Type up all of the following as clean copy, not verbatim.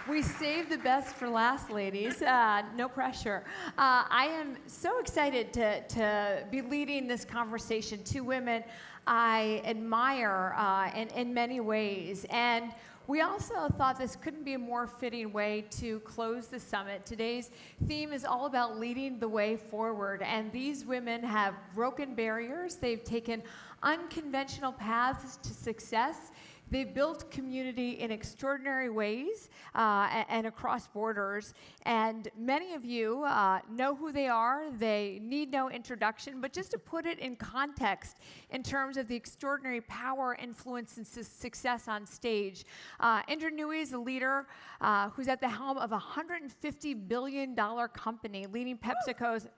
We saved the best for last, ladies. No pressure. I am so excited to be leading this conversation. Two women I admire in many ways. And we also thought this couldn't be a more fitting way to close the summit. Today's theme is all about leading the way forward. And these women have broken barriers. They've taken unconventional paths to success. They've built community in extraordinary ways and across borders. And many of you know who they are. They need no introduction. But just to put it in context in terms of the extraordinary power, influence, and success on stage, Indra Nooyi is a leader who's at the helm of a $150 billion company, leading PepsiCo's,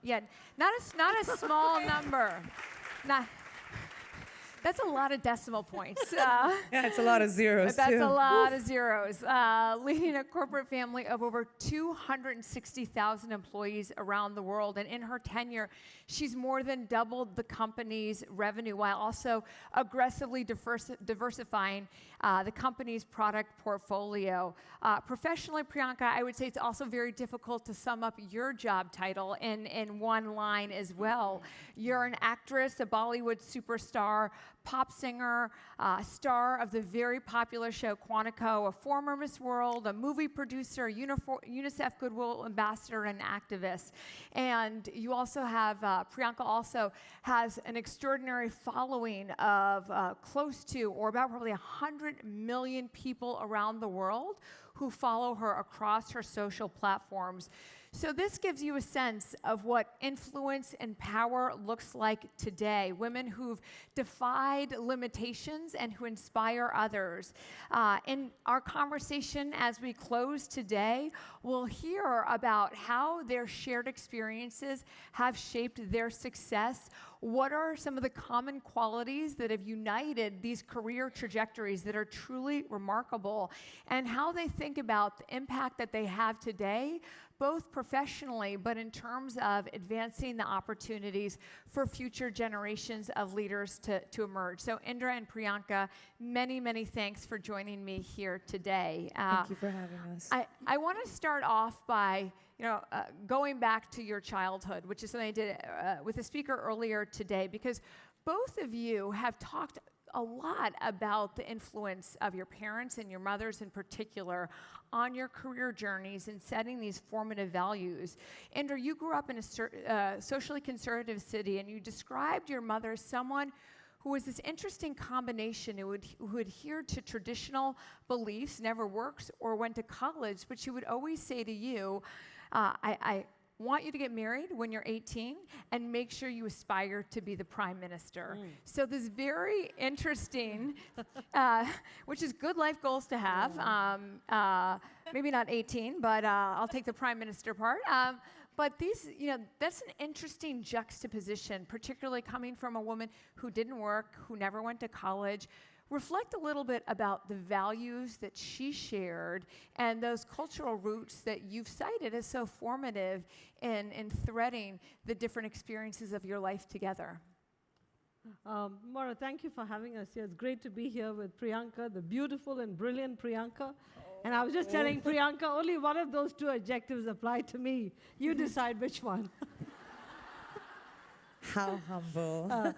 not a small number. That's a lot of decimal points. Yeah, it's a lot of zeros, That's too. a lot of zeros. Leading a corporate family of over 260,000 employees around the world. And in her tenure, she's more than doubled the company's revenue while also aggressively diversifying the company's product portfolio. Professionally, Priyanka, I would say it's also very difficult to sum up your job title in one line as well. You're an actress, a Bollywood superstar, pop singer, star of the very popular show Quantico, a former Miss World, a movie producer, UNICEF Goodwill Ambassador, and activist. And you also have, Priyanka also has an extraordinary following of close to, or about probably 100 million people around the world who follow her across her social platforms. So this gives you a sense of what influence and power looks like today. Women who've defied limitations and who inspire others. In our conversation as we close today, we'll hear about how their shared experiences have shaped their success. What are some of the common qualities that have united these career trajectories that are truly remarkable, and how they think about the impact that they have today, both professionally, but in terms of advancing the opportunities for future generations of leaders to emerge. So Indra and Priyanka, many, many thanks for joining me here today. Thank you for having us. I want to start off by going back to your childhood, which is something I did with a speaker earlier today, because both of you have talked a lot about the influence of your parents and your mothers in particular on your career journeys and setting these formative values. Indra, you grew up in a socially conservative city, and you described your mother as someone who was this interesting combination who adhered to traditional beliefs, never worked or went to college, but she would always say to you, I want you to get married when you're 18 and make sure you aspire to be the prime minister. So this very interesting, which is good life goals to have. Maybe not 18, but I'll take the prime minister part. But these, that's an interesting juxtaposition, particularly coming from a woman who didn't work, who never went to college. Reflect a little bit about the values that she shared and those cultural roots that you've cited as so formative in threading the different experiences of your life together. Moira, thank you for having us here. It's great to be here with Priyanka, the beautiful and brilliant Priyanka. And I was just telling Priyanka, only one of those two adjectives apply to me. You decide which one. How humble.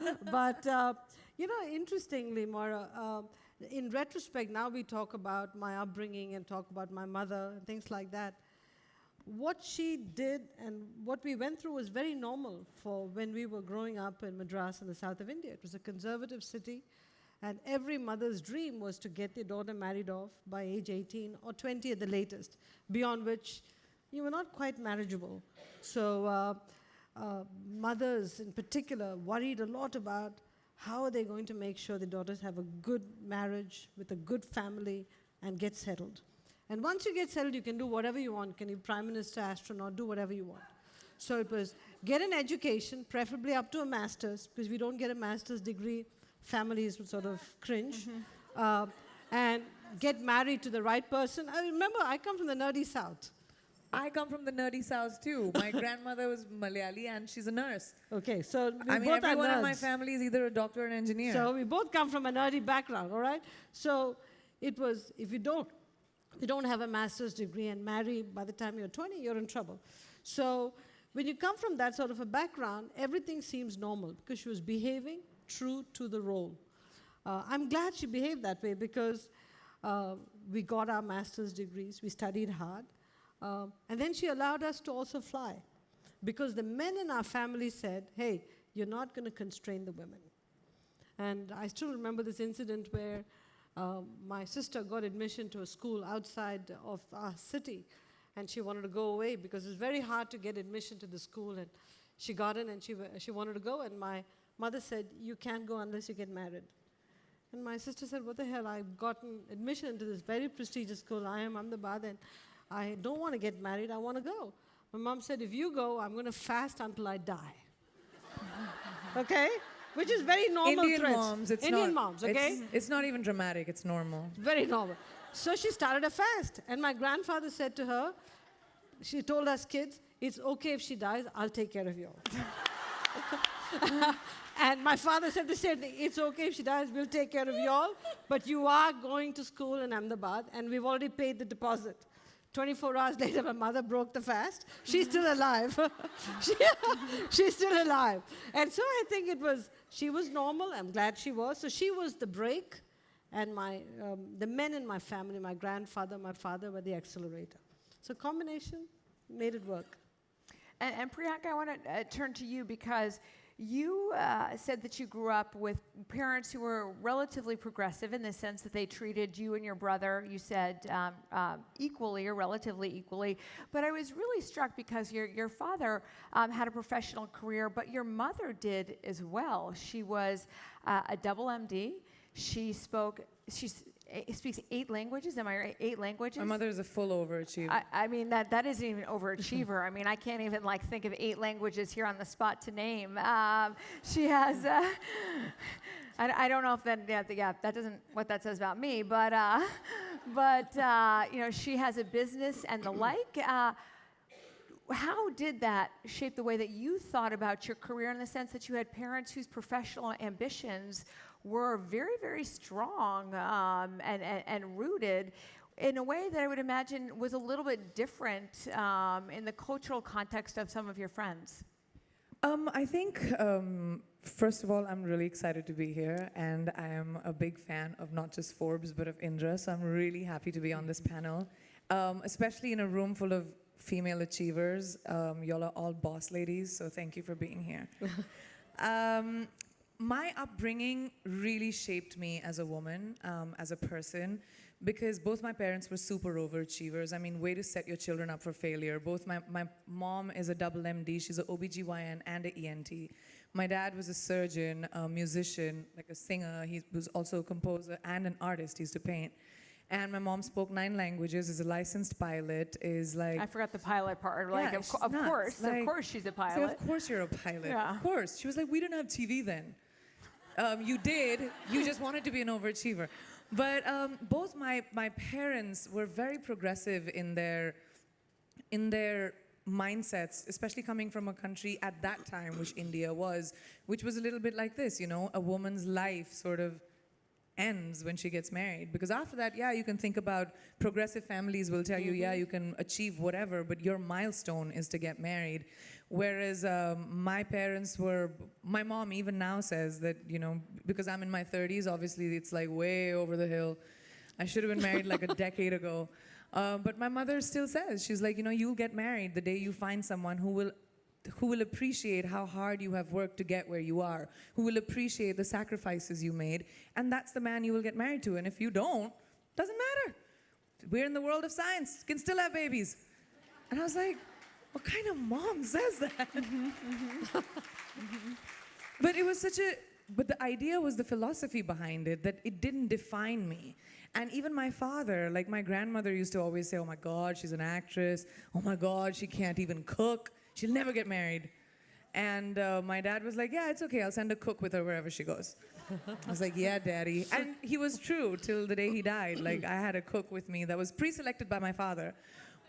Interestingly, Moira, in retrospect, now we talk about my upbringing and talk about my mother and things like that. What she did and what we went through was very normal for when we were growing up in Madras in the south of India. It was a conservative city, and every mother's dream was to get their daughter married off by age 18 or 20 at the latest, beyond which you were not quite marriageable. So mothers in particular worried a lot about how are they going to make sure their daughters have a good marriage with a good family and get settled. And once you get settled, you can do whatever you want. Can you be prime minister, astronaut, do whatever you want. So it was get an education, preferably up to a master's, because if you don't get a master's degree, families would sort of cringe. And get married to the right person. I remember, I come from the nerdy south. I come from the nerdy south too. My grandmother was Malayali and she's a nurse. Okay, so everyone in my family is either a doctor or an engineer. So we both come from a nerdy background, all right? So it was, if you don't you don't have a master's degree and marry by the time you're 20, you're in trouble. So when you come from that sort of a background, everything seems normal because she was behaving true to the role. I'm glad she behaved that way because we got our master's degrees, we studied hard, and then she allowed us to also fly because the men in our family said, hey, you're not going to constrain the women. And I still remember this incident where my sister got admission to a school outside of our city, and she wanted to go away because it's very hard to get admission to the school. And she got in, and she wanted to go, and my mother said, you can't go unless you get married. And my sister said, what the hell, I've gotten admission into this very prestigious school. I'm Ahmedabad, and I don't want to get married, I want to go. My mom said, if you go, I'm going to fast until I die. Okay? Which is very normal. Indian threats. moms, it's Indian not, moms, okay? It's not even dramatic, it's normal. Very normal. So she started a fast. And my grandfather said to her, she told us kids, it's okay if she dies, I'll take care of you all. And my father said the same thing, it's okay if she dies, we'll take care of you all, but you are going to school in Ahmedabad, and we've already paid the deposit. 24 hours later, my mother broke the fast. She's still alive. She's still alive. And so I think she was normal. I'm glad she was. So she was the brake, and the men in my family, my grandfather, my father, were the accelerator. So combination made it work. And Priyanka, I want to turn to you because you said that you grew up with parents who were relatively progressive in the sense that they treated you and your brother, you said, equally or relatively equally. But I was really struck because your father had a professional career, but your mother did as well. She was a double MD. She speaks 8 languages. Am I right? 8 languages. My mother is a full overachiever. I mean, that isn't even overachiever. I mean, I can't even think of 8 languages here on the spot to name. She has, I don't know if that doesn't, what that says about me, but she has a business and the like. How did that shape the way that you thought about your career in the sense that you had parents whose professional ambitions were very, very strong and rooted in a way that I would imagine was a little bit different in the cultural context of some of your friends? I think, first of all, I'm really excited to be here, and I am a big fan of not just Forbes, but of Indra, so I'm really happy to be on this panel, especially in a room full of female achievers. Y'all are all boss ladies, so thank you for being here. My upbringing really shaped me as a woman, as a person, because both my parents were super overachievers. I mean, way to set your children up for failure. Both my mom is a double MD. She's an OBGYN and an ENT. My dad was a surgeon, a musician, like a singer. He was also a composer and an artist. He used to paint. And my mom spoke 9 languages, is a licensed pilot, is like... I forgot the pilot part. Like, yeah, of course she's a pilot. So of course you're a pilot. Yeah. Of course. She was like, we didn't have TV then. You did. You just wanted to be an overachiever. But both my parents were very progressive in their mindsets, especially coming from a country at that time, which India was, which was a little bit like this, you know, a woman's life sort of ends when she gets married. Because after that, yeah, you can think about progressive families will tell you, yeah, you can achieve whatever, but your milestone is to get married. Whereas my parents were, my mom even now says that, you know, because I'm in my 30s, obviously it's like way over the hill. I should have been married like a decade ago. But my mother still says, she's like, you know, you'll get married the day you find someone who will appreciate how hard you have worked to get where you are, who will appreciate the sacrifices you made, and that's the man you will get married to. And if you don't, doesn't matter. We're in the world of science, can still have babies. And I was like, what kind of mom says that? But it was but the idea was the philosophy behind it, that it didn't define me. And even my father, like my grandmother used to always say, oh my God, she's an actress. Oh my God, she can't even cook. She'll never get married. And my dad was like, yeah, it's okay. I'll send a cook with her wherever she goes. I was like, yeah, Daddy. And he was true till the day he died. Like, I had a cook with me that was pre-selected by my father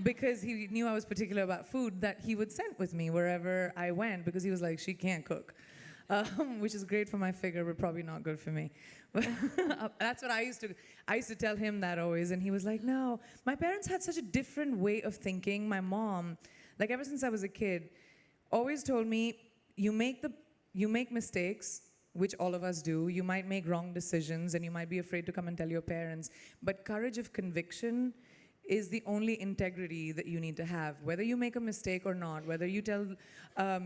because he knew I was particular about food that he would send with me wherever I went because he was like, she can't cook. which is great for my figure, but probably not good for me. That's what I used to tell him that always, and he was like, no. My parents had such a different way of thinking. My mom, like ever since I was a kid, always told me, you make mistakes, which all of us do. You might make wrong decisions, and you might be afraid to come and tell your parents, but courage of conviction is the only integrity that you need to have. Whether you make a mistake or not, whether you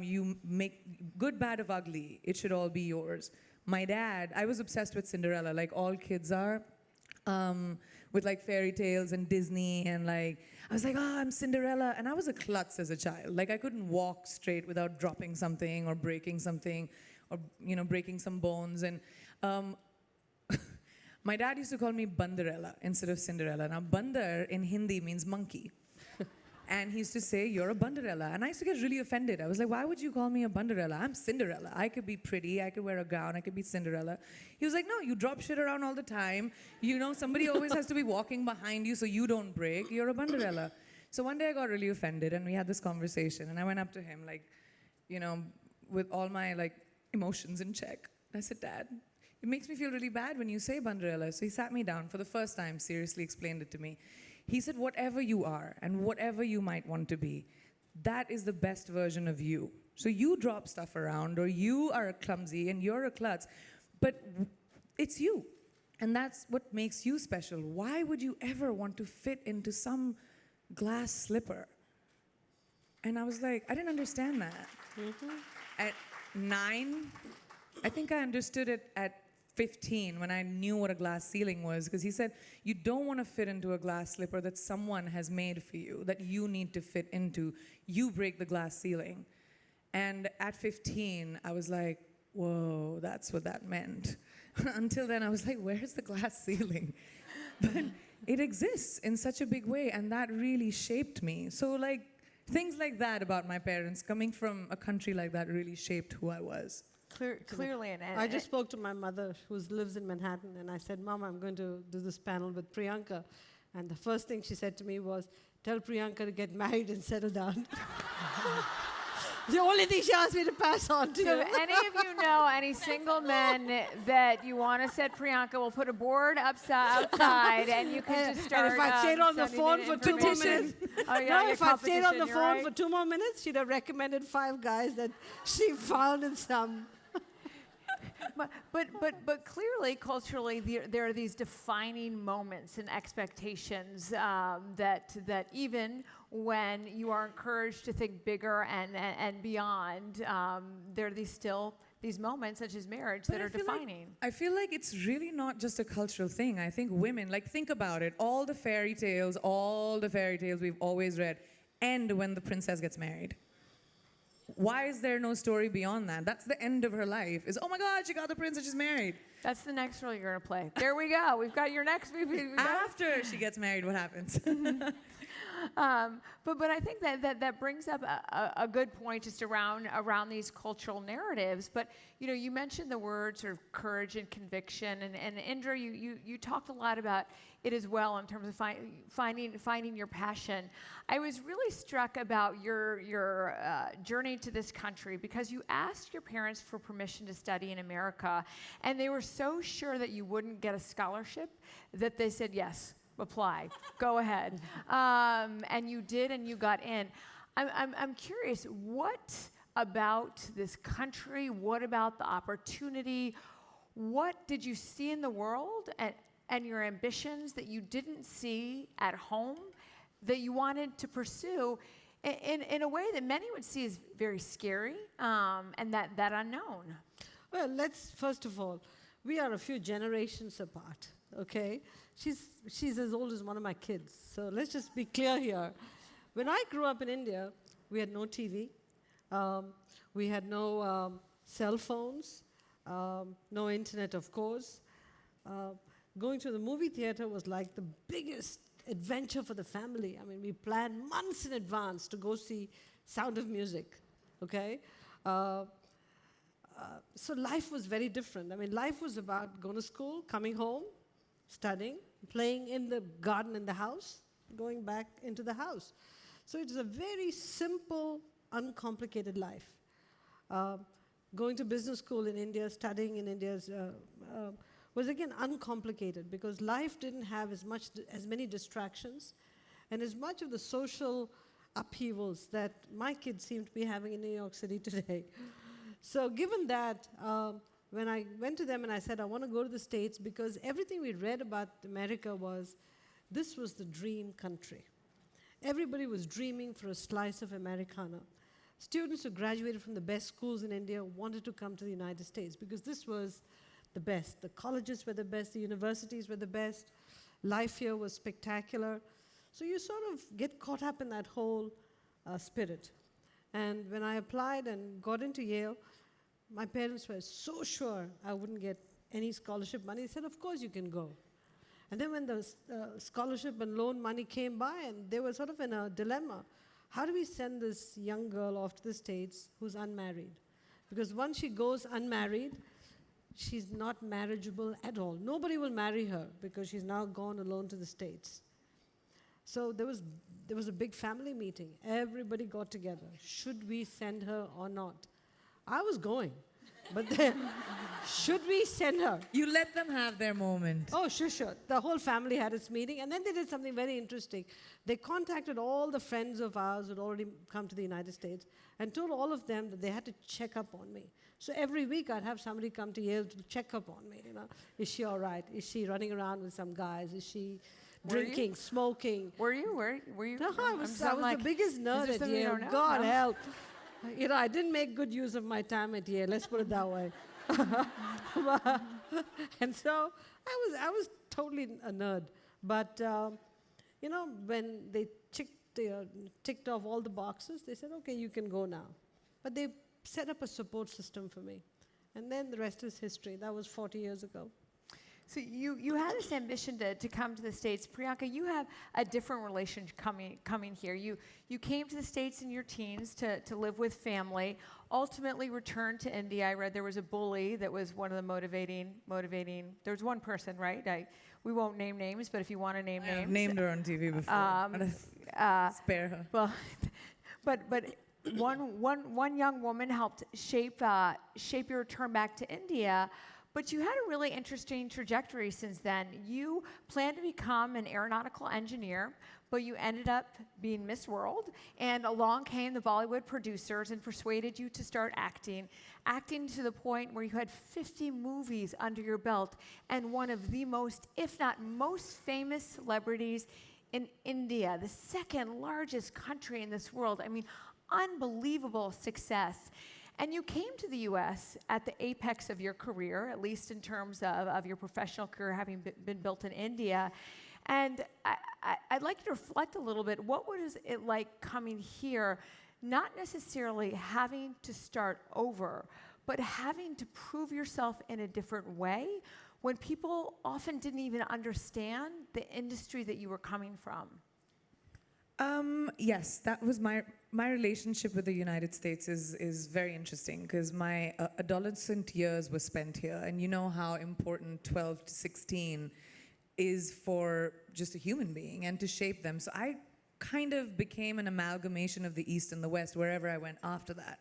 you make good, bad, or ugly, it should all be yours. My dad, I was obsessed with Cinderella, like all kids are, with like fairy tales and Disney, and like, I was like, oh, I'm Cinderella. And I was a klutz as a child. Like I couldn't walk straight without dropping something or breaking something or, breaking some bones. And my dad used to call me Bandarella instead of Cinderella. Now, Bandar in Hindi means monkey. And he used to say, you're a Bandarella. And I used to get really offended. I was like, why would you call me a Bandarella? I'm Cinderella. I could be pretty. I could wear a gown. I could be Cinderella. He was like, no, you drop shit around all the time. Somebody always has to be walking behind you so you don't break. You're a Bandarella. So one day I got really offended and we had this conversation. And I went up to him, like, with all my, like, emotions in check. And I said, Dad, it makes me feel really bad when you say Bandarella. So he sat me down for the first time, seriously explained it to me. He said, whatever you are and whatever you might want to be, that is the best version of you. So you drop stuff around, or you are clumsy and you're a klutz, but it's you. And that's what makes you special. Why would you ever want to fit into some glass slipper? And I was like, I didn't understand that. At 9, I think I understood it at 15 when I knew what a glass ceiling was, because he said, you don't want to fit into a glass slipper that someone has made for you, that you need to fit into. You break the glass ceiling. And at 15, I was like, whoa, that's what that meant. Until then, I was like, where's the glass ceiling? But it exists in such a big way, and that really shaped me. So, like, things like that about my parents, coming from a country like that, really shaped who I was. Clearly, and I just spoke to my mother, who lives in Manhattan, and I said, Mom, I'm going to do this panel with Priyanka. And the first thing she said to me was, tell Priyanka to get married and settle down. The only thing she asked me to pass on to So you. if any of you know any single men that you want to set Priyanka, we'll put a board outside, and you can just start. And if I stayed on the sending phone in for 2 more information. minutes, Oh yeah, no, your if I stayed on the competition, you're phone right. for 2 more minutes, she'd have recommended 5 guys that she found in some. But clearly, culturally, there are these defining moments and expectations that even when you are encouraged to think bigger and beyond, there are these moments, such as marriage, that are defining. I feel like it's really not just a cultural thing. I think women, like, think about it. All the fairy tales we've always read end when the princess gets married. Why is there no story beyond that? That's the end of her life. Is, oh my God, she got the prince and she's married. That's the next role you're going to play. There we go. We've got your next movie. After she gets married, what happens? But I think that brings up a good point just around these cultural narratives. But you mentioned the word sort of courage and conviction, and Indra, you talked a lot about it as well in terms of finding your passion. I was really struck about your journey to this country, because you asked your parents for permission to study in America, and they were so sure that you wouldn't get a scholarship that they said yes. Apply. Go ahead. And you did, and you got in. I'm curious, what about this country? What about the opportunity? What did you see in the world and your ambitions that you didn't see at home that you wanted to pursue in a way that many would see as very scary and that unknown? Well, first of all, we are a few generations apart, okay? She's as old as one of my kids. So let's just be clear here. When I grew up in India, we had no TV. We had no cell phones, no internet, of course. Going to the movie theater was like the biggest adventure for the family. I mean, we planned months in advance to go see Sound of Music, okay? So life was very different. I mean, life was about going to school, coming home, studying, playing in the garden in the house, going back into the house. So it's a very simple, uncomplicated life. going to business school in India, studying in India was again uncomplicated because life didn't have as many distractions and as much of the social upheavals that my kids seem to be having in New York City today. So given that, when I went to them and I said, I want to go to the States because everything we read about America was, this was the dream country. Everybody was dreaming for a slice of Americana. Students who graduated from the best schools in India wanted to come to the United States because this was the best. The colleges were the best, the universities were the best, life here was spectacular. So you sort of get caught up in that whole spirit. And when I applied and got into Yale, my parents were so sure I wouldn't get any scholarship money. They said, of course you can go. And then when the scholarship and loan money came by, and they were sort of in a dilemma. How do we send this young girl off to the States who's unmarried? Because once she goes unmarried, she's not marriageable at all. Nobody will marry her because she's now gone alone to the States. So there was a big family meeting. Everybody got together. Should we send her or not? I was going, but then, should we send her? You let them have their moment. Oh, sure. The whole family had its meeting, and then they did something very interesting. They contacted all the friends of ours who had already come to the United States and told all of them that they had to check up on me. So every week I'd have somebody come to Yale to check up on me. Is she all right? Is she running around with some guys? Is she drinking, smoking? Were you? Were you? No, I was the biggest nerd at Yale. God help. I didn't make good use of my time at Yale. Let's put it that way. And so I was totally a nerd. But when they ticked off all the boxes, they said, "Okay, you can go now." But they set up a support system for me, and then the rest is history. That was 40 years ago. So you had this ambition to come to the States. Priyanka, you have a different relationship coming here. You came to the States in your teens to live with family, ultimately returned to India. I read there was a bully that was one of the motivating. There was one person, right? We won't name names, but if you want to name names. I've named her on TV before. Spare her. Well, but one young woman helped shape your return back to India. But you had a really interesting trajectory since then. You planned to become an aeronautical engineer, but you ended up being Miss World, and along came the Bollywood producers and persuaded you to start acting to the point where you had 50 movies under your belt, and one of the most, if not most famous celebrities in India, the second largest country in this world. I mean, unbelievable success. And you came to the U.S. at the apex of your career, at least in terms of your professional career having been built in India. And I'd like you to reflect a little bit. What was it like coming here, not necessarily having to start over, but having to prove yourself in a different way when people often didn't even understand the industry that you were coming from? Yes, that was my relationship with the United States is very interesting because my adolescent years were spent here, and you know how important 12 to 16 is for just a human being and to shape them. So I kind of became an amalgamation of the East and the West wherever I went after that.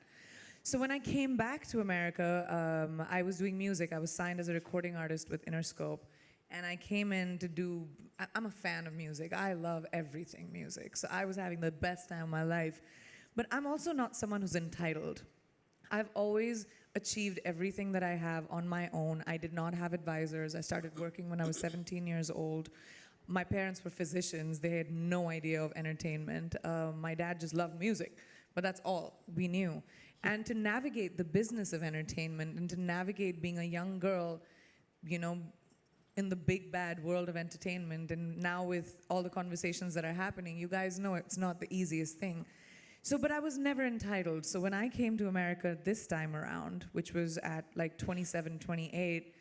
So when I came back to America, I was doing music. I was signed as a recording artist with Interscope. And I came in to do, I'm a fan of music. I love everything music. So I was having the best time of my life. But I'm also not someone who's entitled. I've always achieved everything that I have on my own. I did not have advisors. I started working when I was 17 years old. My parents were physicians. They had no idea of entertainment. My dad just loved music, but that's all we knew. And to navigate the business of entertainment and to navigate being a young girl, in the big bad world of entertainment, and now with all the conversations that are happening, you guys know it's not the easiest thing. So, but I was never entitled. So when I came to America this time around, which was at like 27, 28,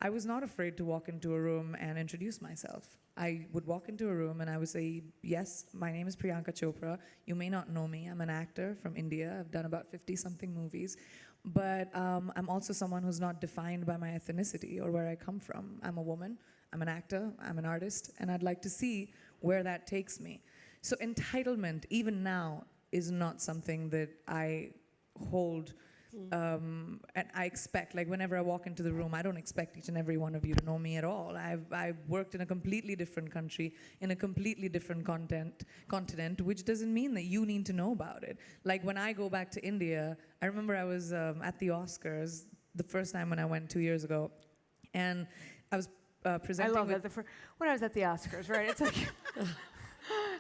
I was not afraid to walk into a room and introduce myself. I would walk into a room and I would say, yes, my name is Priyanka Chopra. You may not know me. I'm an actor from India. I've done about 50-something movies. But I'm also someone who's not defined by my ethnicity or where I come from. I'm a woman, I'm an actor, I'm an artist, and I'd like to see where that takes me. So entitlement, even now, is not something that I hold And I expect, like, whenever I walk into the room, I don't expect each and every one of you to know me at all. I've worked in a completely different country, in a completely different continent, which doesn't mean that you need to know about it. Like, when I go back to India, I remember I was at the Oscars the first time when I went 2 years ago, and I was I presenting love with... that. When I was at the Oscars, right? It's like...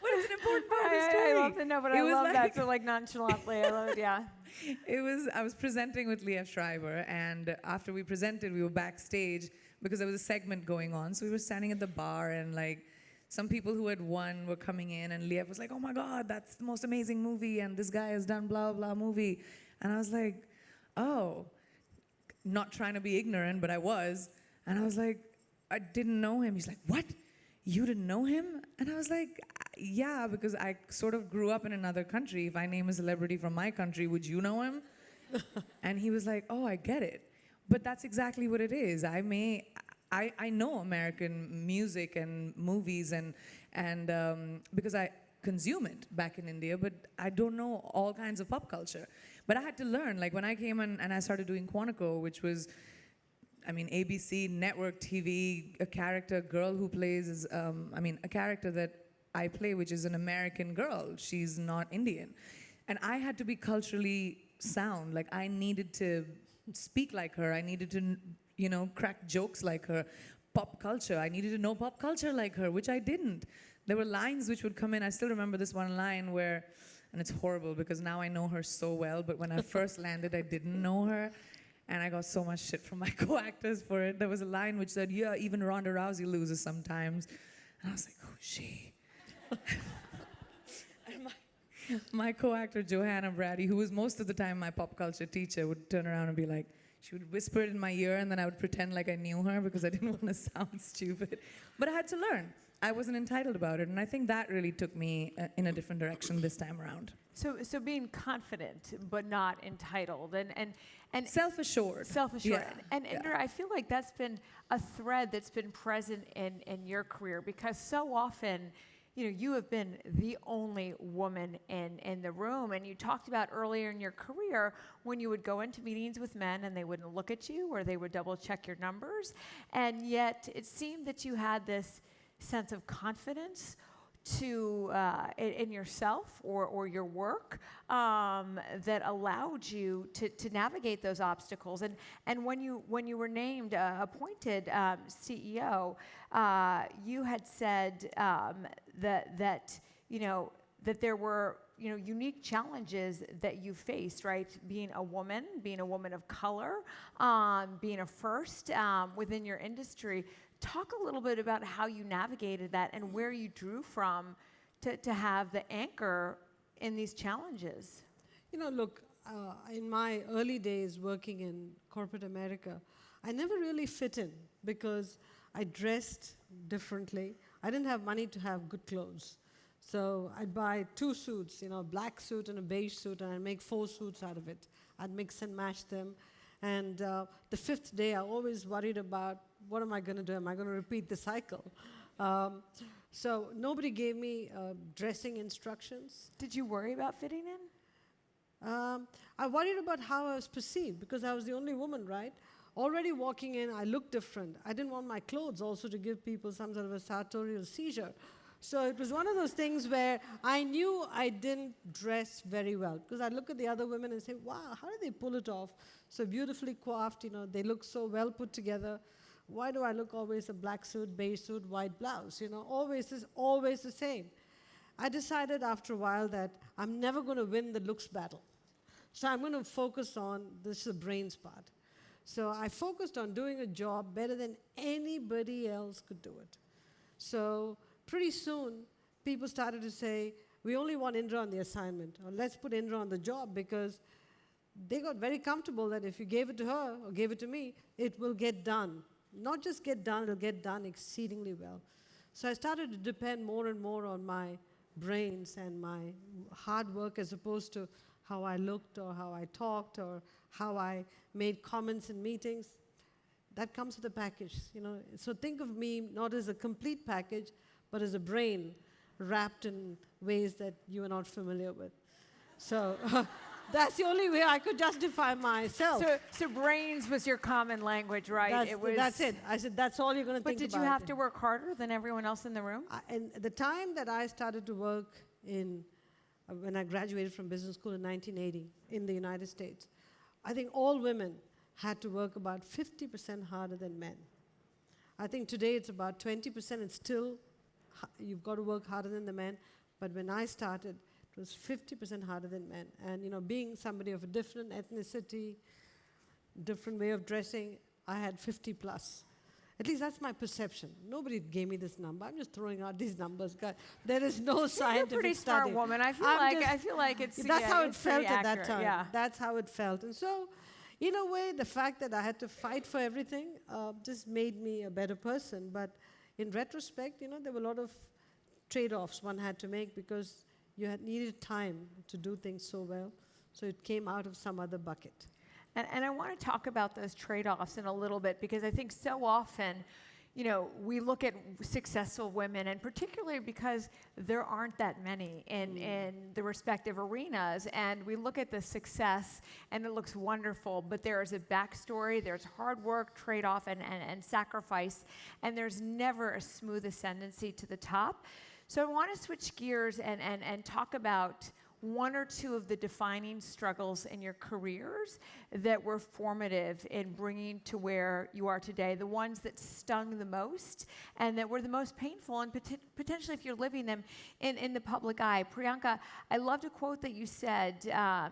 But it's an important part of the story. I love to know, but It I was love that. like- So like nonchalantly, I love it. Yeah. I was presenting with Leah Schreiber, and after we presented, we were backstage because there was a segment going on. So we were standing at the bar, and like some people who had won were coming in, and Leah was like, "Oh my God, that's the most amazing movie, and this guy has done blah blah movie." And I was like, "Oh," not trying to be ignorant, but I was. And I was like, "I didn't know him." He's like, "What? You didn't know him?" And I was like, "Yeah, because I sort of grew up in another country. If I name a celebrity from my country, would you know him?" And he was like, "Oh, I get it." But that's exactly what it is. I know American music and movies and because I consume it back in India, but I don't know all kinds of pop culture. But I had to learn. Like when I came and I started doing Quantico, which was, I mean, ABC, network TV, a character, girl who plays is, a character that I play, which is an American girl. She's not Indian. And I had to be culturally sound. Like I needed to speak like her. I needed to, crack jokes like her. Pop culture. I needed to know pop culture like her, which I didn't. There were lines which would come in. I still remember this one line where, and it's horrible because now I know her so well, but when I first landed, I didn't know her. And I got so much shit from my co-actors for it. There was a line which said, "Yeah, even Ronda Rousey loses sometimes." And I was like, "Who's she?" And my co-actor, Johanna Brady, who was most of the time my pop culture teacher, would turn around and be like, she would whisper it in my ear, and then I would pretend like I knew her because I didn't want to sound stupid. But I had to learn. I wasn't entitled about it. And I think that really took me in a different direction this time around. So being confident but not entitled and Self-assured. self-assured. Yeah. And Indra, I feel like that's been a thread that's been present in your career because so often, you have been the only woman in the room. And you talked about earlier in your career when you would go into meetings with men and they wouldn't look at you or they would double check your numbers. And yet it seemed that you had this sense of confidence in yourself or your work that allowed you to navigate those obstacles. And when you were named appointed CEO, you had said that there were unique challenges that you faced, right? Being a woman of color, being a first within your industry. Talk a little bit about how you navigated that and where you drew from to have the anchor in these challenges. Look, in my early days working in corporate America, I never really fit in because I dressed differently. I didn't have money to have good clothes. So I'd buy 2 suits, a black suit and a beige suit, and I'd make 4 suits out of it. I'd mix and match them. And the 5th day, I always worried about, what am I going to do? Am I going to repeat the cycle? So nobody gave me dressing instructions. Did you worry about fitting in? I worried about how I was perceived because I was the only woman, right? Already walking in, I looked different. I didn't want my clothes also to give people some sort of a sartorial seizure. So it was one of those things where I knew I didn't dress very well because I'd look at the other women and say, wow, how do they pull it off? So beautifully coiffed, they look so well put together. Why do I look always a black suit, beige suit, white blouse? Always the same. I decided after a while that I'm never going to win the looks battle. So I'm going to focus on the brains part. So I focused on doing a job better than anybody else could do it. So pretty soon, people started to say, we only want Indra on the assignment, or let's put Indra on the job, because they got very comfortable that if you gave it to her or gave it to me, it will get done. Not just get done, it'll get done exceedingly well. So I started to depend more and more on my brains and my hard work as opposed to how I looked or how I talked or how I made comments in meetings. That comes with a package, So think of me not as a complete package, but as a brain wrapped in ways that you are not familiar with. So That's the only way I could justify myself. So brains was your common language, right? That's it. I said, that's all you're going to But think about. did you have to work harder than everyone else in the room? And the time that I started to work when I graduated from business school in 1980 in the United States, I think all women had to work about 50% harder than men. I think today it's about 20%, and still you've got to work harder than the men. But when I started, it was 50% harder than men. And being somebody of a different ethnicity, different way of dressing, I had 50 plus. At least that's my perception. Nobody gave me this number. I'm just throwing out these numbers, guys. There is no scientific You're a pretty smart study. woman. I feel like it's That's how it it's felt pretty at that accurate, time. Yeah. That's how it felt. And so, in a way, the fact that I had to fight for everything just made me a better person. But in retrospect, there were a lot of trade-offs one had to make because you had needed time to do things so well. So it came out of some other bucket. And I want to talk about those trade-offs in a little bit because I think so often, we look at successful women, and particularly because there aren't that many in the respective arenas, and we look at the success and it looks wonderful, but there is a backstory, there's hard work, trade-off, and sacrifice, and there's never a smooth ascendancy to the top. So I want to switch gears and talk about one or two of the defining struggles in your careers that were formative in bringing to where you are today, the ones that stung the most and that were the most painful, and potentially if you're living them in the public eye. Priyanka, I loved a quote that you said.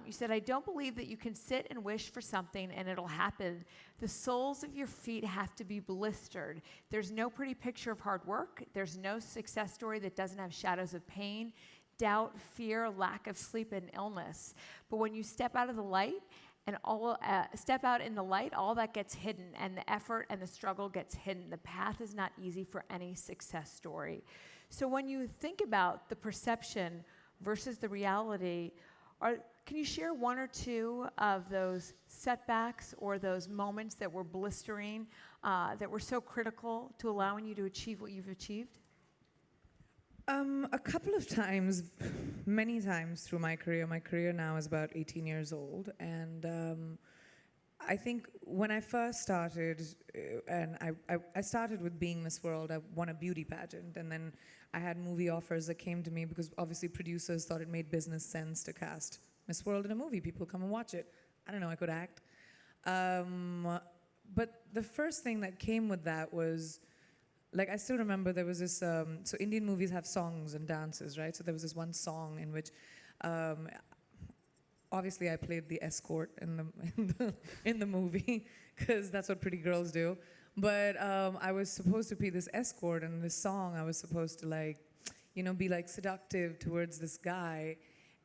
You said, "I don't believe that you can sit and wish for something and it'll happen. The soles of your feet have to be blistered. There's no pretty picture of hard work. There's no success story that doesn't have shadows of pain, doubt, fear, lack of sleep, and illness. But when you step out of the light and step out in the light, all that gets hidden, and the effort and the struggle gets hidden. The path is not easy for any success story." So when you think about the perception versus the reality, can you share one or two of those setbacks or those moments that were blistering, that were so critical to allowing you to achieve what you've achieved? A couple of times, many times through my career. My career now is about 18 years old, and I think when I first started, and I started with being Miss World, I won a beauty pageant, and then I had movie offers that came to me because obviously producers thought it made business sense to cast Miss World in a movie. People come and watch it. I don't know, I could act. But the first thing that came with that was, I still remember there was this, so Indian movies have songs and dances, right? So there was this one song in which, obviously I played the escort in the movie, because that's what pretty girls do. But I was supposed to be this escort, and this song I was supposed to be seductive towards this guy.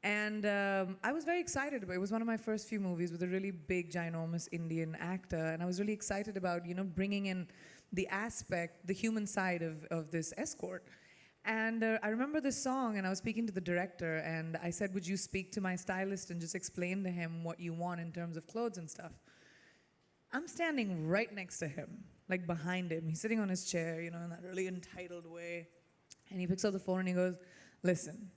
And I was very excited about it. It was one of my first few movies with a really big, ginormous Indian actor, and I was really excited about, bringing in the human side of this escort. And I remember this song, and I was speaking to the director, and I said, "Would you speak to my stylist and just explain to him what you want in terms of clothes and stuff?" I'm standing right next to him, behind him. He's sitting on his chair, in that really entitled way. And he picks up the phone and he goes, "Listen,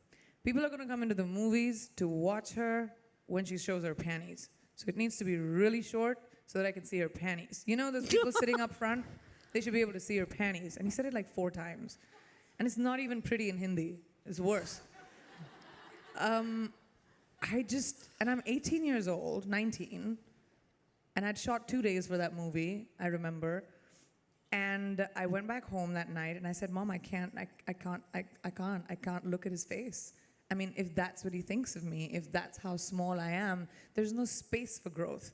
people are going to come into the movies to watch her when she shows her panties. So it needs to be really short so that I can see her panties. Those people sitting up front? They should be able to see her panties." And he said it 4 times. And it's not even pretty in Hindi. It's worse. And I'm 18 years old, 19, and I'd shot 2 days for that movie, I remember. And I went back home that night and I said, "Mom, I can't look at his face. I mean, if that's what he thinks of me, if that's how small I am, there's no space for growth."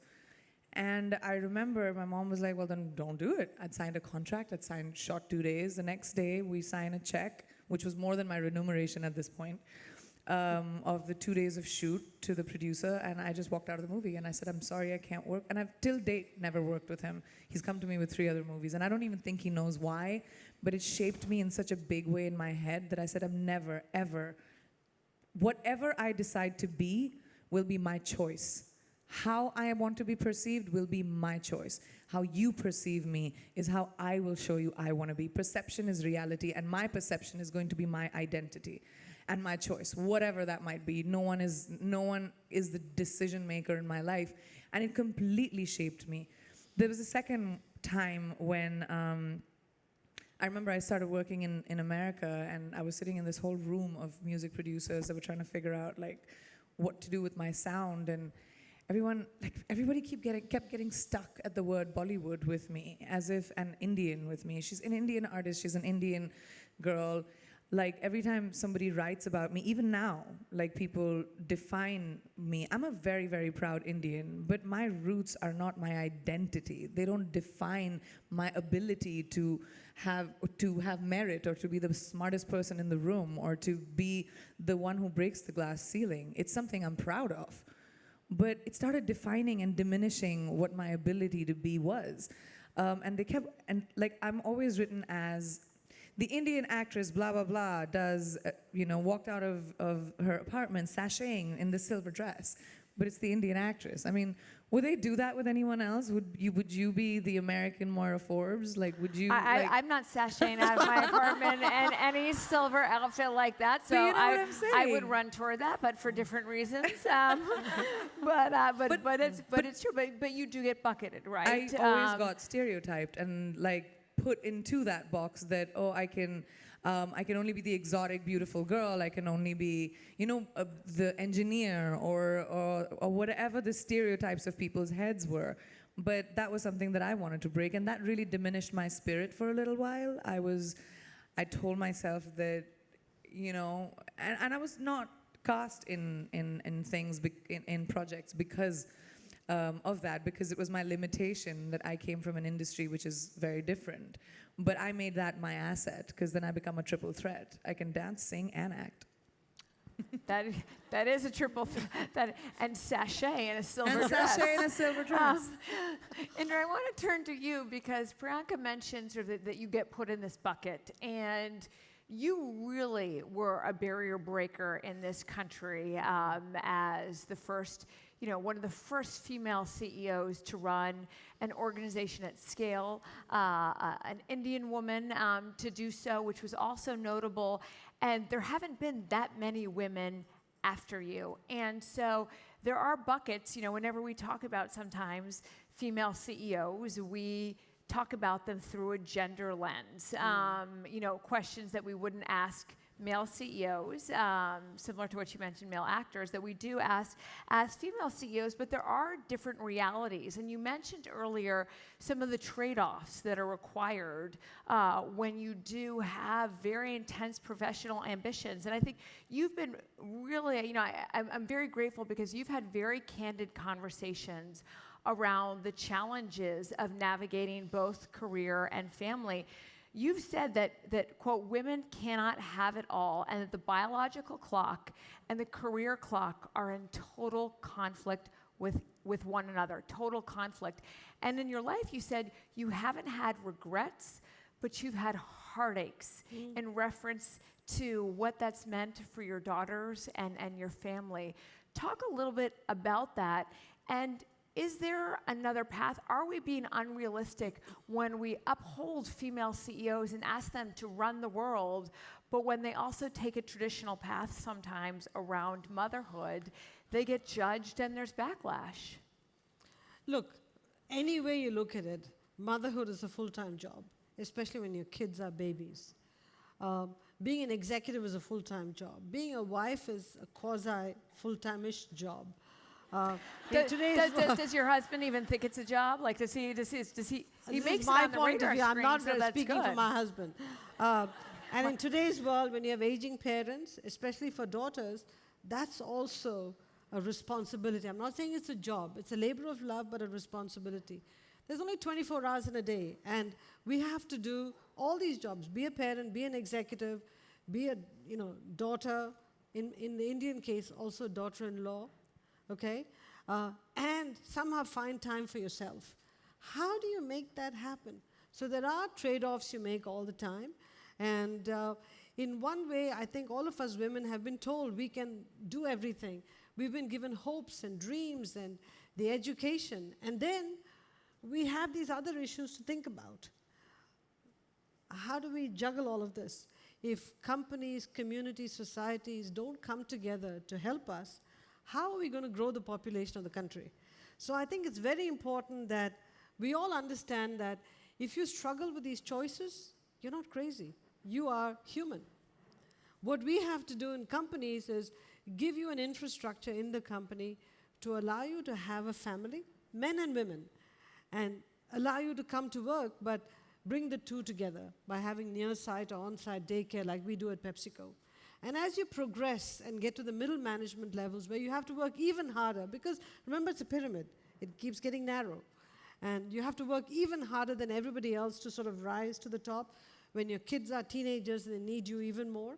And I remember my mom was like, "Well, then don't do it." I'd signed a contract, shot 2 days. The next day, we signed a check, which was more than my remuneration at this point, of the 2 days of shoot to the producer. And I just walked out of the movie and I said, "I'm sorry, I can't work." And I've till date never worked with him. He's come to me with 3 other movies. And I don't even think he knows why, but it shaped me in such a big way in my head that I said, I'm never, ever, whatever I decide to be will be my choice. How I want to be perceived will be my choice. How you perceive me is how I will show you I want to be. Perception is reality, and my perception is going to be my identity. and my choice, whatever that might be. No one is the decision maker in my life, and it completely shaped me. There was a second time when I remember I started working in America, and I was sitting in this whole room of music producers that were trying to figure out like what to do with my sound, and everybody kept getting stuck at the word Bollywood with me, as if an Indian with me. She's an Indian artist, she's an Indian girl. Like every time somebody writes about me, even now, like people define me. I'm a very, very proud Indian, but my roots are not my identity. They don't define my ability to have merit, or to be the smartest person in the room, or to be the one who breaks the glass ceiling. It's something I'm proud of. But it started defining and diminishing what my ability to be was. And I'm always written as the Indian actress, blah, blah, blah, does, walked out of her apartment sashaying in the silver dress. But it's the Indian actress. I mean, would they do that with anyone else? Would you be the American Moira Forbes? Like, would you? I'm not sashaying out of my apartment in any silver outfit like that. So you know what I'm saying? I would run toward that, but for different reasons. But it's true. But you do get bucketed, right? I always got stereotyped and like put into that box that I can only be the exotic, beautiful girl. I can only be, the engineer or whatever the stereotypes of people's heads were. But that was something that I wanted to break, and that really diminished my spirit for a little while. I told myself that, and I was not cast in things, in projects because of that, because it was my limitation that I came from an industry which is very different. But I made that my asset, because then I become a triple threat. I can dance, sing, and act. That is a triple and sachet in a silver dress. And sachet in a silver dress. Indra, I want to turn to you, because Priyanka mentioned sort of that you get put in this bucket, and you really were a barrier breaker in this country as the first, one of the first female CEOs to run an organization at scale, an Indian woman to do so, which was also notable. And there haven't been that many women after you. And so there are buckets, whenever we talk about sometimes female CEOs, we talk about them through a gender lens. Questions that we wouldn't ask male CEOs, similar to what you mentioned, male actors, that we do ask as female CEOs, but there are different realities. And you mentioned earlier some of the trade-offs that are required when you do have very intense professional ambitions. And I think you've been really, I'm very grateful, because you've had very candid conversations around the challenges of navigating both career and family. You've said that, quote, women cannot have it all, and that the biological clock and the career clock are in total conflict with one another, total conflict. And in your life, you said you haven't had regrets, but you've had heartaches in reference to what that's meant for your daughters and your family. Talk a little bit about that. And is there another path? Are we being unrealistic when we uphold female CEOs and ask them to run the world, but when they also take a traditional path sometimes around motherhood, they get judged and there's backlash? Look, any way you look at it, motherhood is a full-time job, especially when your kids are babies. Being an executive is a full-time job. Being a wife is a quasi-full-time-ish job. Does your husband even think it's a job? Like, does he makes it my on the point radar of view. I'm screen, not so that's speaking for good. my husband. And in today's world, when you have aging parents, especially for daughters, that's also a responsibility. I'm not saying it's a job. It's a labor of love, but a responsibility. There's only 24 hours in a day, and we have to do all these jobs. Be a parent, be an executive, be a daughter. In the Indian case, also daughter-in-law. Okay? And somehow find time for yourself. How do you make that happen? So there are trade-offs you make all the time. And in one way, I think all of us women have been told we can do everything. We've been given hopes and dreams and the education. And then we have these other issues to think about. How do we juggle all of this? if companies, communities, societies don't come together to help us, how are we going to grow the population of the country? So I think it's very important that we all understand that if you struggle with these choices, you're not crazy. You are human. What we have to do in companies is give you an infrastructure in the company to allow you to have a family, men and women, and allow you to come to work, but bring the two together by having near-site or on-site daycare like we do at PepsiCo. And as you progress and get to the middle management levels where you have to work even harder, because remember it's a pyramid, it keeps getting narrow. And you have to work even harder than everybody else to sort of rise to the top. When your kids are teenagers and they need you even more,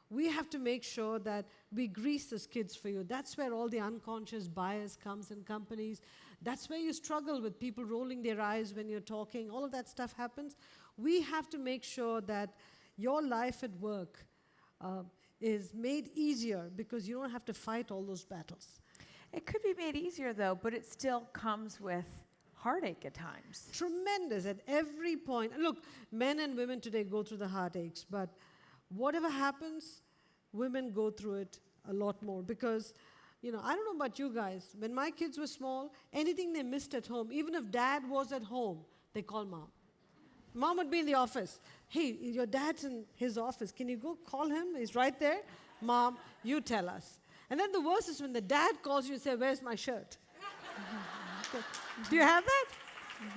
we have to make sure that we grease the skids for you. That's where all the unconscious bias comes in companies. That's where you struggle with people rolling their eyes when you're talking. All of that stuff happens. We have to make sure that your life at work is made easier because you don't have to fight all those battles. It could be made easier, though, but it still comes with heartache at times. Tremendous at every point. And look, men and women today go through the heartaches, but whatever happens, women go through it a lot more because, I don't know about you guys, when my kids were small, anything they missed at home, even if dad was at home, they call mom. Mom would be in the office. Hey, your dad's in his office. Can you go call him? He's right there. Mom, you tell us. And then the worst is when the dad calls you and says, where's my shirt? Do you have that?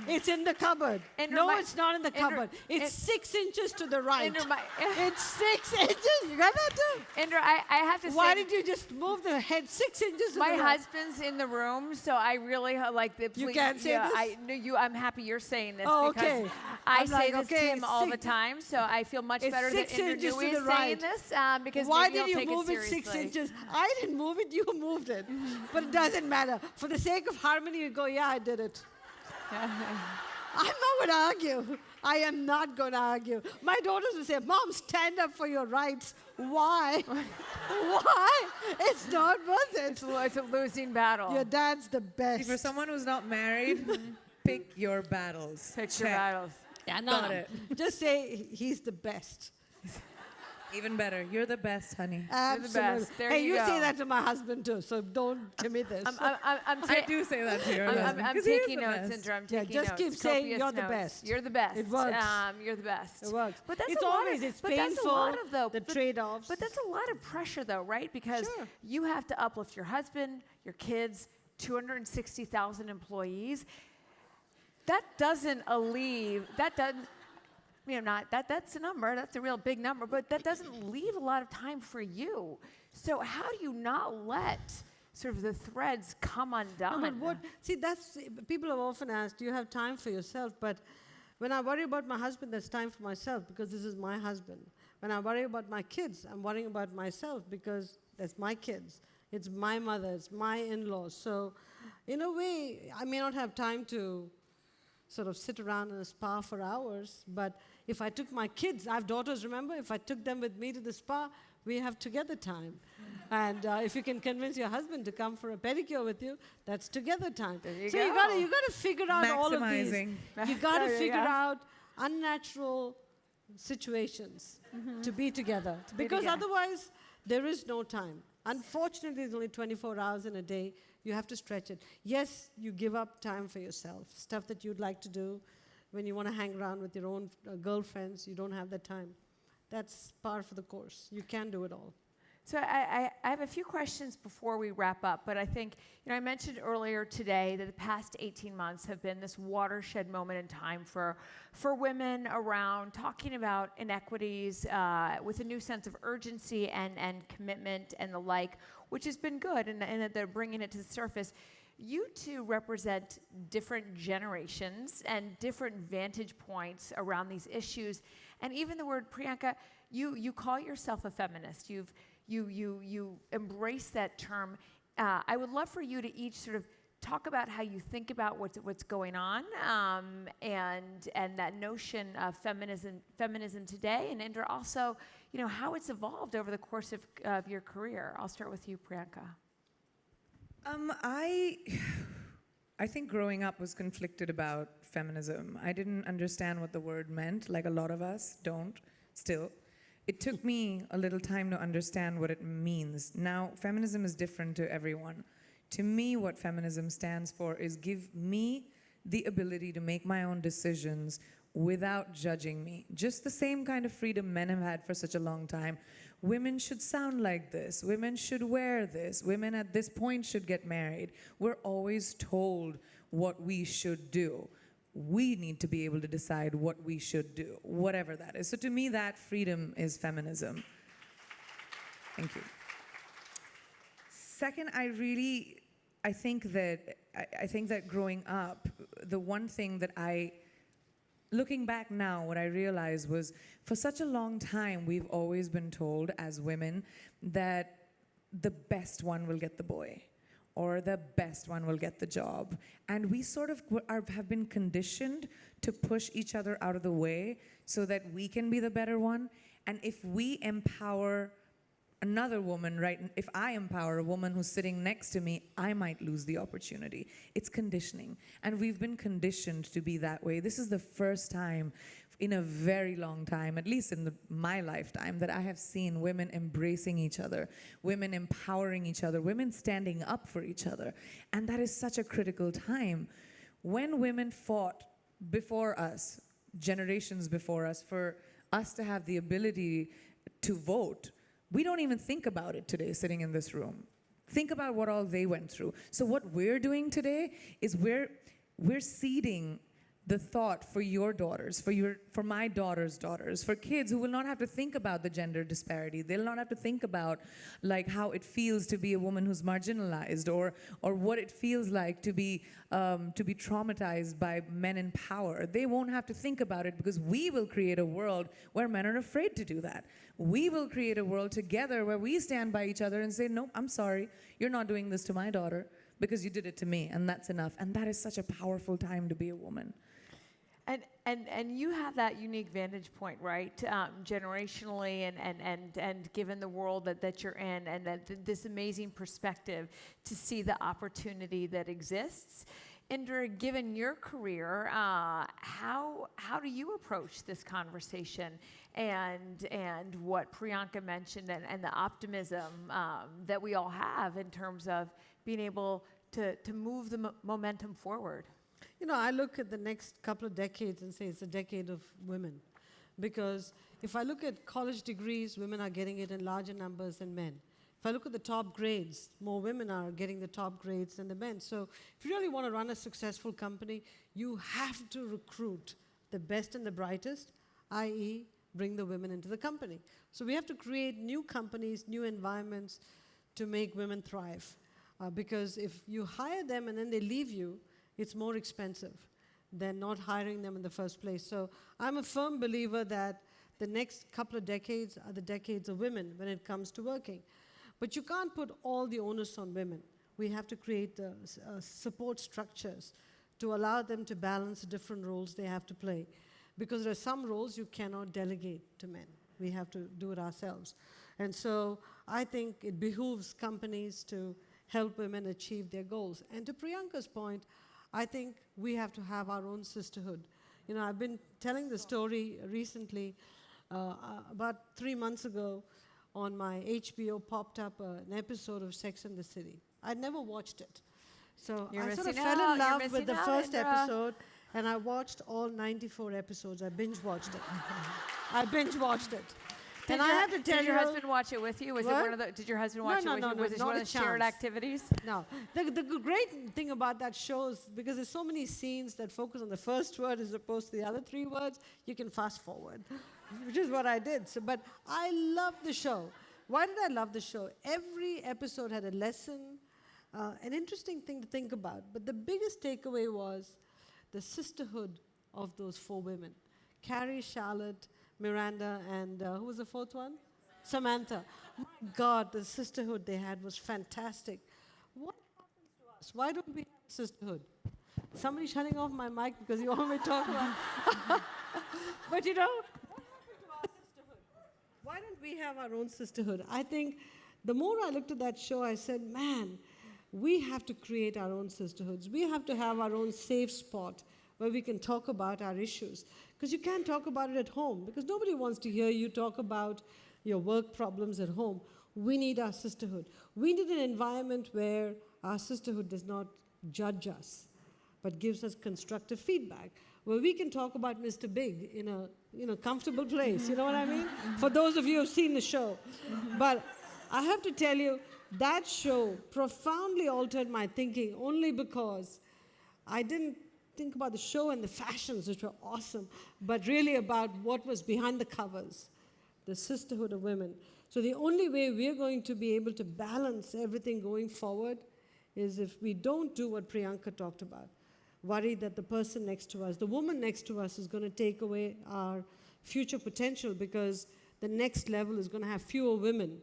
It's in the cupboard. No, it's not in the cupboard. It's 6 inches to the right. It's 6 inches. You got that too? Indra, I have to say. Why did you just move the head 6 inches to the right? My husband's in the room, so I really like the. You can't say this? I'm happy you're saying this because okay. I say this to him all the time, so I feel much better that Indra Nooyi is saying this because why maybe did you take move it it 6 seriously. inches? I didn't move it, you moved it. But it doesn't matter. For the sake of harmony, you go, yeah, I did it. I'm not going to argue. I am not going to argue. My daughters will say, Mom, stand up for your rights. Why? Why? It's not worth it. It's a losing battle. Your dad's the best. See, for someone who's not married, pick your battles. Pick your battles. Yeah, no, Got it. Just say he's the best. Even better. You're the best, honey. Absolutely. You're the best. There hey, you go. say that to my husband too, so don't give me this. I do say that to your husband. I'm 'cause he is taking the notes, best. Indra. I'm taking just notes. keep saying Copious you're the notes. best. You're the best. It works. You're the best. It works. But that's it's a lot always, of, it's but that's painful, a lot of, though, the trade-offs. But that's a lot of pressure, though, right? Because Sure. you have to uplift your husband, your kids, 260,000 employees. That doesn't alleviate. That doesn't. That's a number, that's a real big number, but that doesn't leave a lot of time for you. So how do you not let sort of the threads come undone? No, but people have often asked, do you have time for yourself? But when I worry about my husband, there's time for myself because this is my husband. When I worry about my kids, I'm worrying about myself because that's my kids. It's my mother, it's my in-laws. So in a way, I may not have time to sort of sit around in a spa for hours, but if I took my kids, I have daughters, remember? If I took them with me to the spa, we have together time. And if you can convince your husband to come for a pedicure with you, that's together time. You got to figure out all of these. Maximizing. You got to figure out unnatural situations to be together. Because otherwise, there is no time. Unfortunately, there's only 24 hours in a day. You have to stretch it. Yes, you give up time for yourself, stuff that you'd like to do. When you want to hang around with your own girlfriends, you don't have the time. That's par for the course. You can do it all. So I have a few questions before we wrap up, but I think, I mentioned earlier today that the past 18 months have been this watershed moment in time for women around talking about inequities with a new sense of urgency and commitment and the like, which has been good, and that they're bringing it to the surface. You two represent different generations and different vantage points around these issues, and even the word, Priyanka, you call yourself a feminist. You embrace that term. I would love for you to each sort of talk about how you think about what's going on and that notion of feminism today, and Indra also, how it's evolved over the course of your career. I'll start with you, Priyanka. I think growing up was conflicted about feminism. I didn't understand what the word meant, like a lot of us don't still. it took me a little time to understand what it means. Now, feminism is different to everyone. To me, what feminism stands for is give me the ability to make my own decisions without judging me. Just the same kind of freedom men have had for such a long time. Women should sound like this. Women should wear this. Women at this point should get married. We're always told what we should do. We need to be able to decide what we should do, whatever that is. So to me, that freedom is feminism. Thank you. Second, I think that growing up, the one thing that looking back now, what I realized was for such a long time, we've always been told as women that the best one will get the boy or the best one will get the job. And we sort of have been conditioned to push each other out of the way so that we can be the better one. And if we empower another woman, right? If I empower a woman who's sitting next to me, I might lose the opportunity. It's conditioning. And we've been conditioned to be that way. This is the first time in a very long time, at least in my lifetime, that I have seen women embracing each other, women empowering each other, women standing up for each other. And that is such a critical time. When women fought before us, generations before us, for us to have the ability to vote, we don't even think about it today sitting in this room. Think about what all they went through. So what we're doing today is we're seeding the thought for your daughters, for my daughter's daughters, for kids who will not have to think about the gender disparity. They'll not have to think about like how it feels to be a woman who's marginalized, or what it feels like to be traumatized by men in power. They won't have to think about it because we will create a world where men are afraid to do that. We will create a world together where we stand by each other and say, no, I'm sorry, you're not doing this to my daughter because you did it to me, and that's enough. And that is such a powerful time to be a woman. And you have that unique vantage point, right? Generationally and given the world that you're in, and this amazing perspective to see the opportunity that exists. Indra, given your career, how do you approach this conversation and what Priyanka mentioned and the optimism that we all have in terms of being able to move the momentum forward? You know, I look at the next couple of decades and say it's a decade of women. Because if I look at college degrees, women are getting it in larger numbers than men. If I look at the top grades, more women are getting the top grades than the men. So if you really want to run a successful company, you have to recruit the best and the brightest, i.e. bring the women into the company. So we have to create new companies, new environments to make women thrive. Because if you hire them and then they leave you, it's more expensive than not hiring them in the first place. So I'm a firm believer that the next couple of decades are the decades of women when it comes to working. But you can't put all the onus on women. We have to create the support structures to allow them to balance the different roles they have to play. Because there are some roles you cannot delegate to men. We have to do it ourselves. And so I think it behooves companies to help women achieve their goals. And to Priyanka's point, I think we have to have our own sisterhood. You know, I've been telling the story recently. About 3 months ago, on my HBO popped up an episode of Sex and the City. I'd never watched it. So I sort of fell in love with the first episode, and I watched all 94 episodes. I binge-watched it. And I have to tell you, did your husband watch it with you? Was it one of the? Did your husband watch it with you? Was it one of the shared activities? No. The great thing about that show is because there's so many scenes that focus on the first word as opposed to the other 3 words, you can fast forward, which is what I did. So, but I love the show. Why did I love the show? Every episode had a lesson, an interesting thing to think about. But the biggest takeaway was the sisterhood of those 4 women: Carrie, Charlotte, Miranda, and who was the 4th one? Samantha. My God, the sisterhood they had was fantastic. What happens to us? Why don't we have sisterhood? Somebody's shutting off my mic because you always talk about. But you know, what happened to our sisterhood? Why don't we have our own sisterhood? I think the more I looked at that show, I said, man, we have to create our own sisterhoods. We have to have our own safe spot where we can talk about our issues. Because you can't talk about it at home, because nobody wants to hear you talk about your work problems at home. We need our sisterhood. We need an environment where our sisterhood does not judge us, but gives us constructive feedback, where we can talk about Mr. Big in a comfortable place. You know what I mean? For those of you who have seen the show. But I have to tell you, that show profoundly altered my thinking, only because I didn't think about the show and the fashions, which were awesome, but really about what was behind the covers, the sisterhood of women. So the only way we're going to be able to balance everything going forward is if we don't do what Priyanka talked about, worry that the person next to us, the woman next to us, is going to take away our future potential, because the next level is going to have fewer women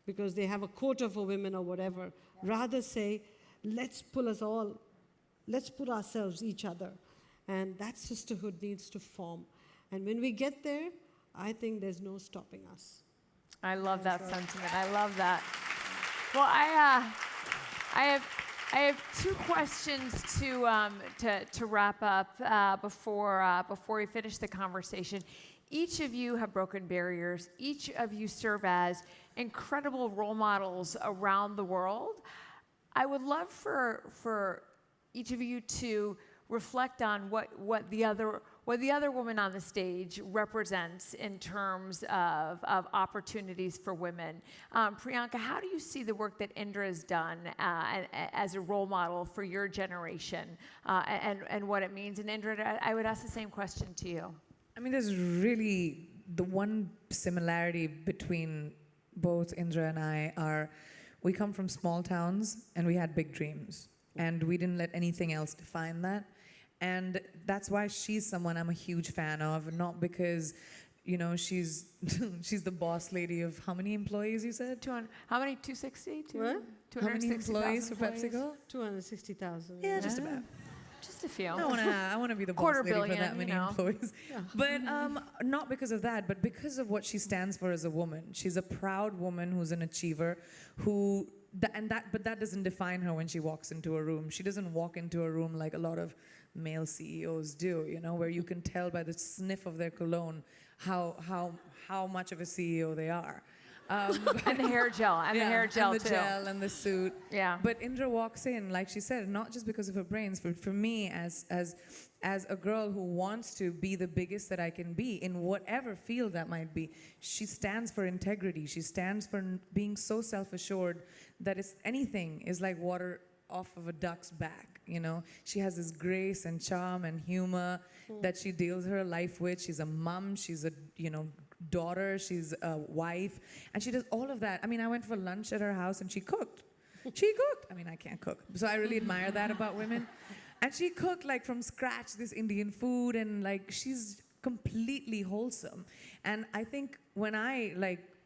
because they have a quota for women or whatever. Rather say, let's put ourselves, each other. And that sisterhood needs to form. And when we get there, I think there's no stopping us. I love that sentiment. I love that. Well, I have two questions to wrap up before we finish the conversation. Each of you have broken barriers. Each of you serve as incredible role models around the world. I would love for each of you to reflect on what the other woman on the stage represents in terms of opportunities for women. Priyanka, how do you see the work that Indra has done as a role model for your generation and what it means? And Indra, I would ask the same question to you. I mean, there's really the one similarity between both Indra and I are we come from small towns and we had big dreams. And we didn't let anything else define that. And that's why she's someone I'm a huge fan of, not because, you know, she's she's the boss lady of how many employees, you said? How many? 260? What? How many employees for PepsiCo? 260,000. Yeah, just about. Just a few. I want to be the boss Quarter lady billion, for that many employees. Yeah. But not because of that, but because of what she stands for as a woman. She's a proud woman who's an achiever, but that doesn't define her when she walks into a room. She doesn't walk into a room like a lot of male CEOs do, you know, where you can tell by the sniff of their cologne how much of a CEO they are. And the hair gel, and the hair gel and the too. gel and the suit. Yeah. But Indra walks in, like she said, not just because of her brains, but for me as a girl who wants to be the biggest that I can be in whatever field that might be, she stands for integrity. She stands for being so self-assured that anything is like water off of a duck's back, you know. She has this grace and charm and humor that she deals her life with. She's a mom, she's a, you know, daughter, she's a wife, and she does all of that. I mean, I went for lunch at her house and she cooked. She cooked. I mean, I can't cook, so I really admire that about women. And she cooked like from scratch this Indian food, and like she's completely wholesome. And I think when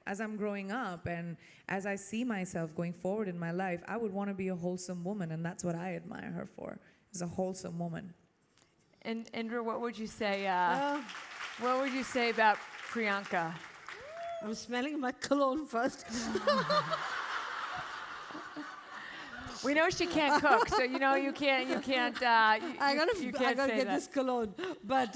as I'm growing up and as I see myself going forward in my life, I would want to be a wholesome woman, and that's what I admire her for, is a wholesome woman. And Indra, what would you say? What would you say about Priyanka? I'm smelling my cologne first. We know she can't cook, so you know you can't. I gotta get this cologne, but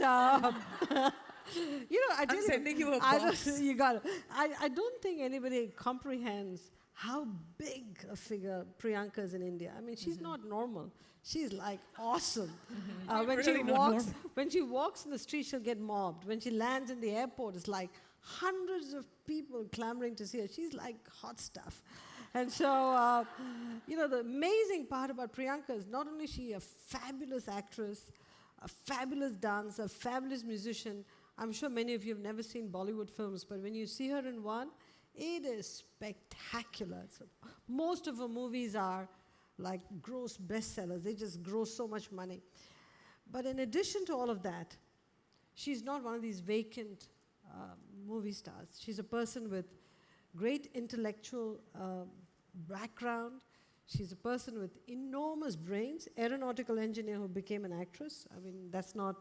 you know, I'm sending you a box. You got it. I don't think anybody comprehends how big a figure Priyanka is in India. I mean, she's not normal. She's like awesome. When she walks in the street, she'll get mobbed. When she lands in the airport, it's like hundreds of people clamoring to see her. She's like hot stuff. And so, you know, the amazing part about Priyanka is not only is she a fabulous actress, a fabulous dancer, a fabulous musician. I'm sure many of you have never seen Bollywood films, but when you see her in one, it is spectacular. So most of her movies are like gross bestsellers. They just gross so much money. But in addition to all of that, she's not one of these vacant movie stars. She's a person with great intellectual background. She's a person with enormous brains, aeronautical engineer who became an actress. I mean, that's not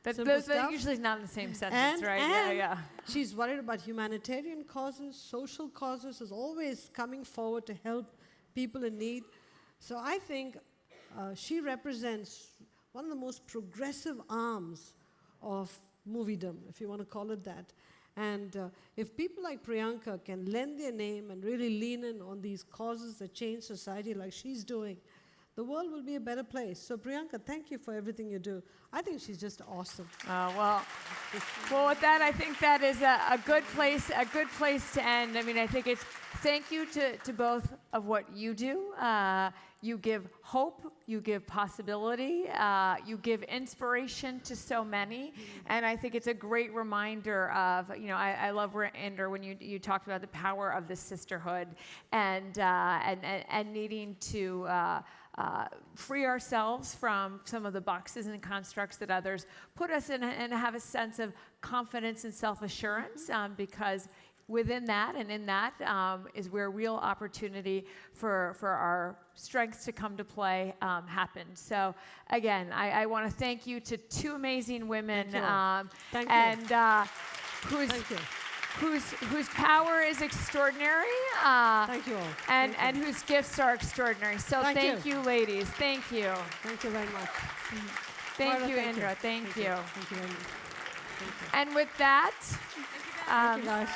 simple stuff. That usually is not in the same sentence, right? And she's worried about humanitarian causes, social causes, is always coming forward to help people in need. So I think she represents one of the most progressive arms of moviedom, if you want to call it that. And if people like Priyanka can lend their name and really lean in on these causes that change society like she's doing, the world will be a better place. So Priyanka, thank you for everything you do. I think she's just awesome. Well, with that, I think that is a good place to end. I mean, I think it's thank you to both of what you do. You give hope, you give possibility, you give inspiration to so many, and I think it's a great reminder of, I love, Indra, when you talked about the power of the sisterhood and needing to free ourselves from some of the boxes and constructs that others put us in, and have a sense of confidence and self-assurance, because within that and in that is where real opportunity for our strengths to come to play happens. So again, I want to thank you to two amazing women, Thank you. and whose power is extraordinary. Thank you all. And whose gifts are extraordinary. So thank you, ladies. Thank you. Thank you very much. Thank Moira, you, Indra. Thank you. Thank you very much. And with that, Thank you, guys.